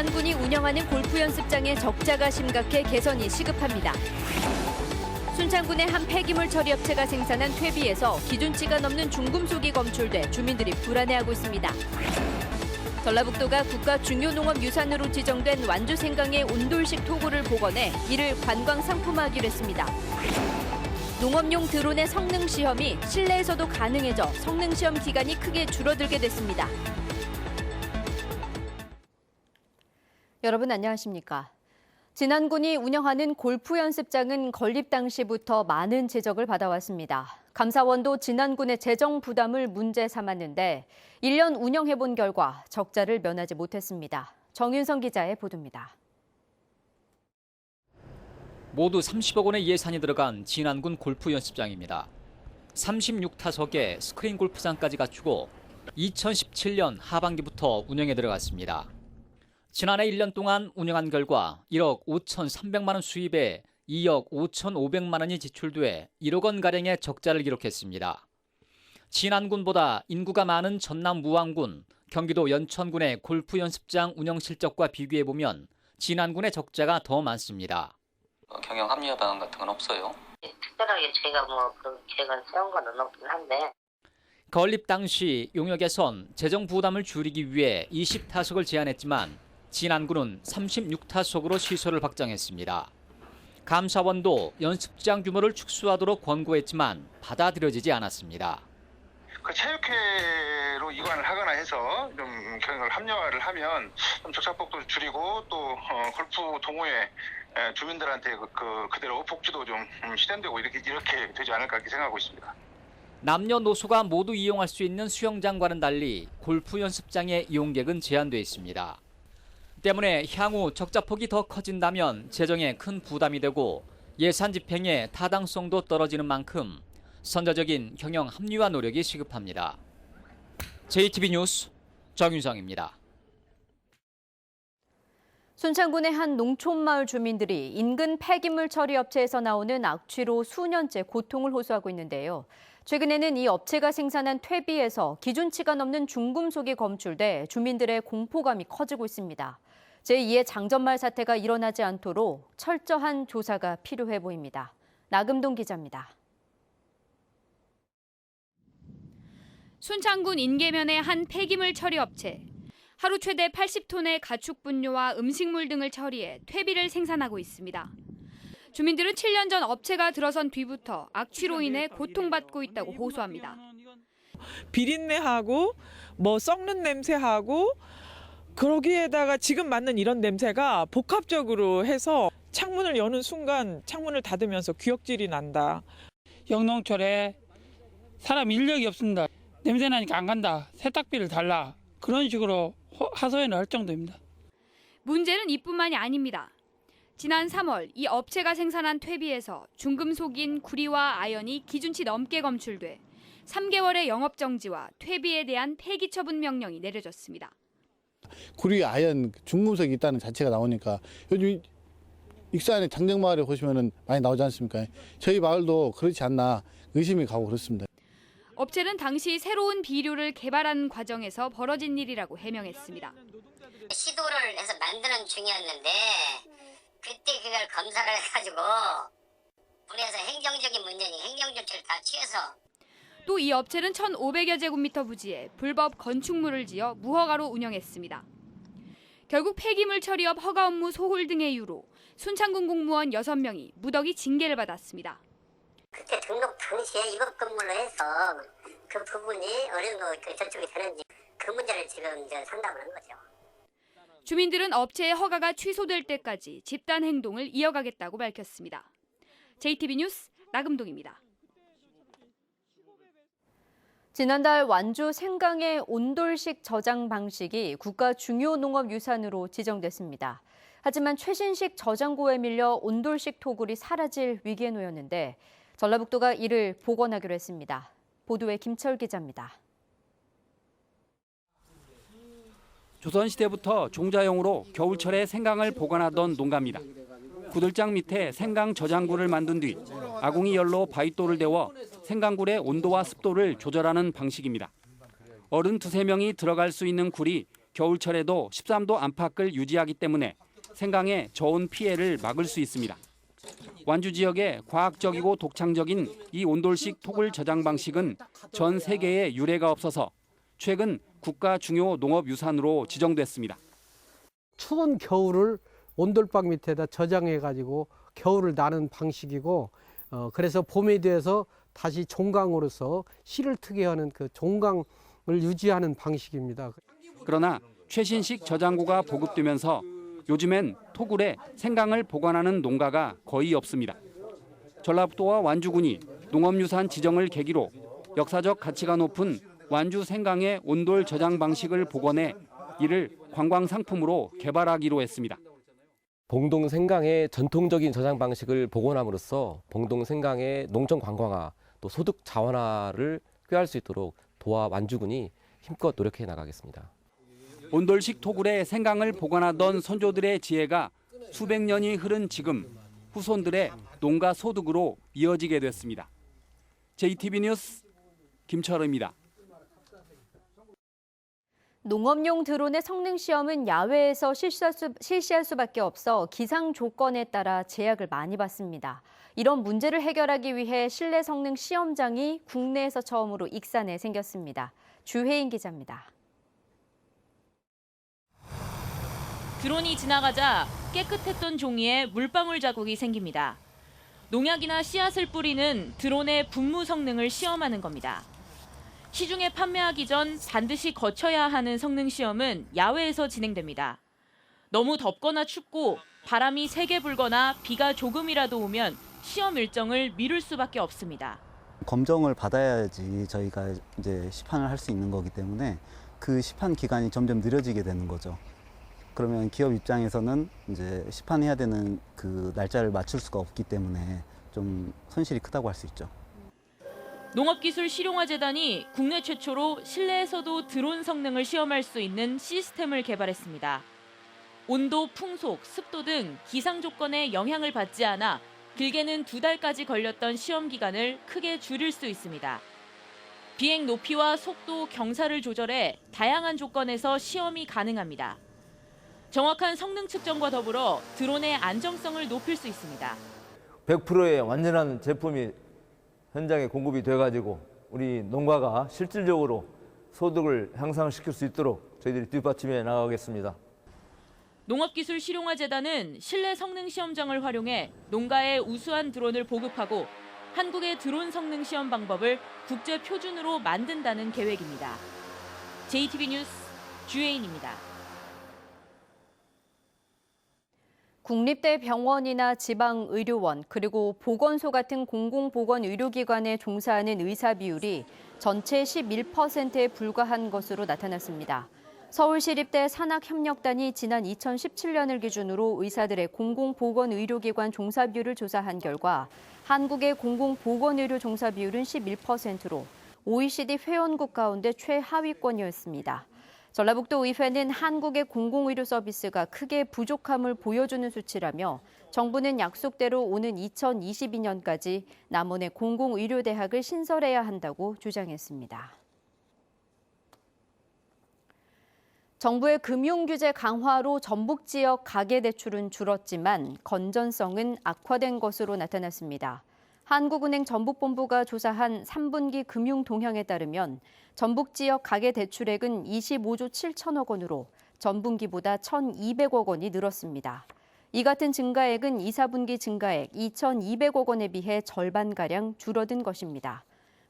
진안군이 운영하는 골프 연습장의 적자가 심각해 개선이 시급합니다. 순창군의 한 폐기물 처리 업체가 생산한 퇴비에서 기준치가 넘는 중금속이 검출돼 주민들이 불안해하고 있습니다. 전라북도가 국가 중요 농업 유산으로 지정된 완주 생강의 온돌식 토구를 복원해 이를 관광 상품화하기로 했습니다. 농업용 드론의 성능 시험이 실내에서도 가능해져 성능 시험 기간이 크게 줄어들게 됐습니다. 여러분 안녕하십니까? 진안군이 운영하는 골프 연습장은 건립 당시부터 많은 지적을 받아왔습니다. 감사원도 진안군의 재정 부담을 문제 삼았는데 1년 운영해본 결과 적자를 면하지 못했습니다. 정윤성 기자의 보도입니다. 모두 30억 원의 예산이 들어간 진안군 골프 연습장입니다. 36타석에 스크린 골프장까지 갖추고 2017년 하반기부터 운영에 들어갔습니다. 지난해 1년 동안 운영한 결과 1억 5,300만 원 수입에 2억 5,500만 원이 지출돼 1억 원가량의 적자를 기록했습니다. 진안군보다 인구가 많은 전남 무안군, 경기도 연천군의 골프 연습장 운영 실적과 비교해보면 진안군의 적자가 더 많습니다. 경영 합리화 방안 같은 건 없어요? 특별하게 저희가 그런 계획을 세운 건 없긴 한데. 건립 당시 용역에선 재정 부담을 줄이기 위해 20타석을 제한했지만 진안군은 36타석으로 시설을 확장했습니다. 감사원도 연습장 규모를 축소하도록 권고했지만 받아들여지지 않았습니다. 체육회로 이관을 하거나 해서 좀 경영을 합리화를 하면 좀 적자폭도 줄이고 또 골프 동호회 주민들한테 그대로 복지도 좀 실현되고 이렇게 되지 않을까 이렇게 생각하고 있습니다. 남녀노소가 모두 이용할 수 있는 수영장과는 달리 골프 연습장의 이용객은 제한돼 있습니다. 때문에 향후 적자폭이 더 커진다면 재정에 큰 부담이 되고 예산 집행의 타당성도 떨어지는 만큼 선제적인 경영 합리화 노력이 시급합니다. JTB 뉴스 정윤성입니다. 순창군의 한 농촌마을 주민들이 인근 폐기물 처리 업체에서 나오는 악취로 수년째 고통을 호소하고 있는데요. 최근에는 이 업체가 생산한 퇴비에서 기준치가 넘는 중금속이 검출돼 주민들의 공포감이 커지고 있습니다. 제2의 장전말 사태가 일어나지 않도록 철저한 조사가 필요해 보입니다. 나금동 기자입니다. 순창군 인계면의 한 폐기물 처리 업체. 하루 최대 80톤의 가축 분뇨와 음식물 등을 처리해 퇴비를 생산하고 있습니다. 주민들은 7년 전 업체가 들어선 뒤부터 악취로 인해 고통받고 있다고 호소합니다. 비린내하고 썩는 냄새하고 그러기에다가 지금 맡는 이런 냄새가 복합적으로 해서 창문을 여는 순간 창문을 닫으면서 귀역질이 난다. 영농철에 사람 인력이 없습니다. 냄새 나니까 안 간다. 세탁비를 달라. 그런 식으로 하소연을 할 정도입니다. 문제는 이뿐만이 아닙니다. 지난 3월 이 업체가 생산한 퇴비에서 중금속인 구리와 아연이 기준치 넘게 검출돼 3개월의 영업정지와 퇴비에 대한 폐기 처분 명령이 내려졌습니다. 구리, 아연, 중금속이 있다는 자체가 나오니까 요즘 익산의 장정마을에 보시면 많이 나오지 않습니까? 저희 마을도 그렇지 않나 의심이 가고 그렇습니다. 업체는 당시 새로운 비료를 개발하는 과정에서 벌어진 일이라고 해명했습니다. 시도를 해서 만드는 중이었는데 그때 그걸 검사를 해가지고 군에서 행정적인 문제니 행정조치를 다 취해서 또 이 업체는 1,500여 제곱미터 부지에 불법 건축물을 지어 무허가로 운영했습니다. 결국 폐기물 처리업 허가 업무 소홀 등의 이유로 순창군 공무원 6명이 무더기 징계를 받았습니다. 그때 등록 당시에 입업 건물로 해서 그 부분이 어느 정도 저쪽이 되는지 그 문제를 지금 이제 상담을 한 거죠. 주민들은 업체의 허가가 취소될 때까지 집단 행동을 이어가겠다고 밝혔습니다. JTB 뉴스 나금동입니다. 지난달 완주 생강의 온돌식 저장 방식이 국가 중요 농업 유산으로 지정됐습니다. 하지만 최신식 저장고에 밀려 온돌식 토굴이 사라질 위기에 놓였는데 전라북도가 이를 복원하기로 했습니다. 보도에 김철 기자입니다. 조선시대부터 종자용으로 겨울철에 생강을 보관하던 농가입니다. 구들장 밑에 생강 저장고를 만든 뒤 아궁이 열로 바위돌을 데워 생강굴의 온도와 습도를 조절하는 방식입니다. 어른 2~3명이 들어갈 수 있는 굴이 겨울철에도 13도 안팎을 유지하기 때문에 생강의 저온 피해를 막을 수 있습니다. 완주 지역의 과학적이고 독창적인 이 온돌식 토굴 저장 방식은 전 세계에 유례가 없어서 최근 국가 중요 농업유산으로 지정됐습니다. 추운 겨울을 온돌방 밑에다 저장해가지고 겨울을 나는 방식이고 그래서 봄에 돼서 다시 종강으로서 씨를 트게 하는 그 종강을 유지하는 방식입니다. 그러나 최신식 저장고가 보급되면서 요즘엔 토굴에 생강을 보관하는 농가가 거의 없습니다. 전라북도와 완주군이 농업유산 지정을 계기로 역사적 가치가 높은 완주 생강의 온돌 저장 방식을 복원해 이를 관광 상품으로 개발하기로 했습니다. 봉동 생강의 전통적인 저장 방식을 복원함으로써 봉동 생강의 농촌 관광화 또 소득 자원화를 꾀할 수 있도록 도와 완주군이 힘껏 노력해 나가겠습니다. 온돌식 토굴에 생강을 보관하던 선조들의 지혜가 수백 년이 흐른 지금 후손들의 농가 소득으로 이어지게 됐습니다. JTB 뉴스 김철우입니다. 농업용 드론의 성능 시험은 야외에서 실시할 수밖에 없어 기상 조건에 따라 제약을 많이 받습니다. 이런 문제를 해결하기 위해 실내 성능 시험장이 국내에서 처음으로 익산에 생겼습니다. 주혜인 기자입니다. 드론이 지나가자 깨끗했던 종이에 물방울 자국이 생깁니다. 농약이나 씨앗을 뿌리는 드론의 분무 성능을 시험하는 겁니다. 시중에 판매하기 전 반드시 거쳐야 하는 성능 시험은 야외에서 진행됩니다. 너무 덥거나 춥고 바람이 세게 불거나 비가 조금이라도 오면 시험 일정을 미룰 수밖에 없습니다. 검정을 받아야지 저희가 이제 시판을 할 수 있는 거기 때문에 그 시판 기간이 점점 느려지게 되는 거죠. 그러면 기업 입장에서는 이제 시판해야 되는 그 날짜를 맞출 수가 없기 때문에 좀 손실이 크다고 할 수 있죠. 농업기술실용화재단이 국내 최초로 실내에서도 드론 성능을 시험할 수 있는 시스템을 개발했습니다. 온도, 풍속, 습도 등 기상 조건에 영향을 받지 않아 길게는 2달까지 걸렸던 시험 기간을 크게 줄일 수 있습니다. 비행 높이와 속도, 경사를 조절해 다양한 조건에서 시험이 가능합니다. 정확한 성능 측정과 더불어 드론의 안정성을 높일 수 있습니다. 100%의 완전한 제품이 현장에 공급이 돼가지고 우리 농가가 실질적으로 소득을 향상시킬 수 있도록 저희들이 뒷받침해 나가겠습니다. 농업기술실용화재단은 실내 성능 시험장을 활용해 농가에 우수한 드론을 보급하고 한국의 드론 성능 시험 방법을 국제 표준으로 만든다는 계획입니다. JTB 뉴스 주혜인입니다. 국립대병원이나 지방의료원 그리고 보건소 같은 공공보건의료기관에 종사하는 의사 비율이 전체 11%에 불과한 것으로 나타났습니다. 서울시립대 산학협력단이 지난 2017년을 기준으로 의사들의 공공보건의료기관 종사 비율을 조사한 결과 한국의 공공보건의료 종사 비율은 11%로 OECD 회원국 가운데 최하위권이었습니다. 전라북도 의회는 한국의 공공의료 서비스가 크게 부족함을 보여주는 수치라며 정부는 약속대로 오는 2022년까지 남원의 공공의료대학을 신설해야 한다고 주장했습니다. 정부의 금융규제 강화로 전북 지역 가계대출은 줄었지만 건전성은 악화된 것으로 나타났습니다. 한국은행 전북본부가 조사한 3분기 금융 동향에 따르면 전북 지역 가계대출액은 25조 7천억 원으로 전분기보다 1,200억 원이 늘었습니다. 이 같은 증가액은 2, 4분기 증가액 2,200억 원에 비해 절반가량 줄어든 것입니다.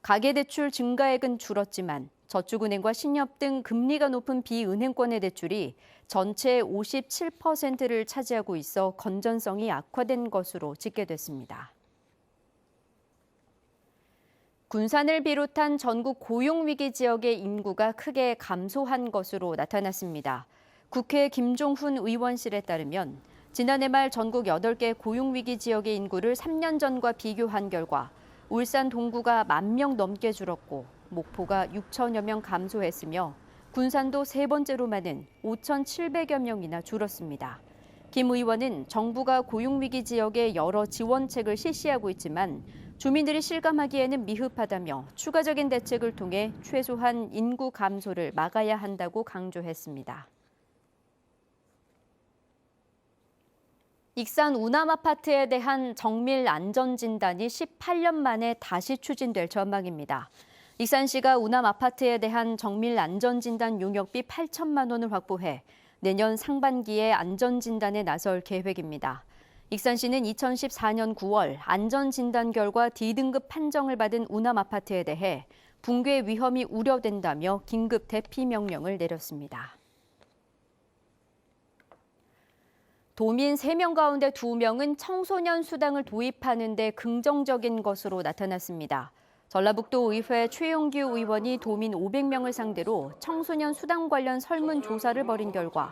가계대출 증가액은 줄었지만 저축은행과 신협 등 금리가 높은 비은행권의 대출이 전체의 57%를 차지하고 있어 건전성이 악화된 것으로 집계됐습니다. 군산을 비롯한 전국 고용위기 지역의 인구가 크게 감소한 것으로 나타났습니다. 국회 김종훈 의원실에 따르면 지난해 말 전국 8개 고용위기 지역의 인구를 3년 전과 비교한 결과 울산 동구가 10,000명 넘게 줄었고 목포가 6천여 명 감소했으며 군산도 세 번째로 많은 5,700여 명이나 줄었습니다. 김 의원은 정부가 고용위기 지역에 여러 지원책을 실시하고 있지만 주민들이 실감하기에는 미흡하다며 추가적인 대책을 통해 최소한 인구 감소를 막아야 한다고 강조했습니다. 익산 우남 아파트에 대한 정밀 안전진단이 18년 만에 다시 추진될 전망입니다. 익산시가 우남 아파트에 대한 정밀 안전진단 용역비 8천만 원을 확보해 내년 상반기에 안전진단에 나설 계획입니다. 익산시는 2014년 9월 안전진단 결과 D등급 판정을 받은 우남 아파트에 대해 붕괴 위험이 우려된다며 긴급 대피 명령을 내렸습니다. 도민 3명 가운데 2명은 청소년 수당을 도입하는 데 긍정적인 것으로 나타났습니다. 전라북도 의회 최용규 의원이 도민 500명을 상대로 청소년 수당 관련 설문조사를 벌인 결과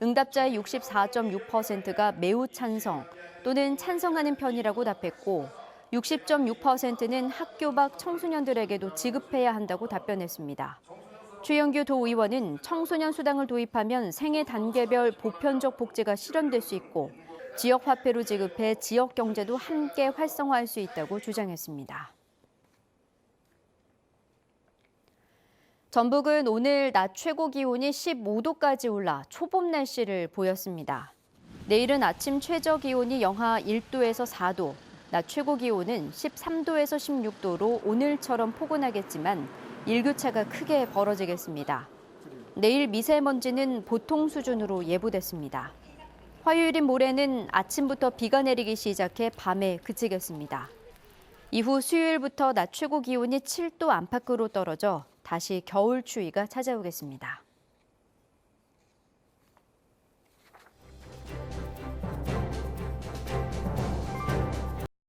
응답자의 64.6%가 매우 찬성 또는 찬성하는 편이라고 답했고 60.6%는 학교 밖 청소년들에게도 지급해야 한다고 답변했습니다. 최영규 도의원은 청소년 수당을 도입하면 생애 단계별 보편적 복지가 실현될 수 있고 지역 화폐로 지급해 지역 경제도 함께 활성화할 수 있다고 주장했습니다. 전북은 오늘 낮 최고 기온이 15도까지 올라 초봄 날씨를 보였습니다. 내일은 아침 최저 기온이 영하 1도에서 4도, 낮 최고 기온은 13도에서 16도로 오늘처럼 포근하겠지만 일교차가 크게 벌어지겠습니다. 내일 미세먼지는 보통 수준으로 예보됐습니다. 화요일인 모레는 아침부터 비가 내리기 시작해 밤에 그치겠습니다. 이후 수요일부터 낮 최고 기온이 7도 안팎으로 떨어져 다시 겨울 추위가 찾아오겠습니다.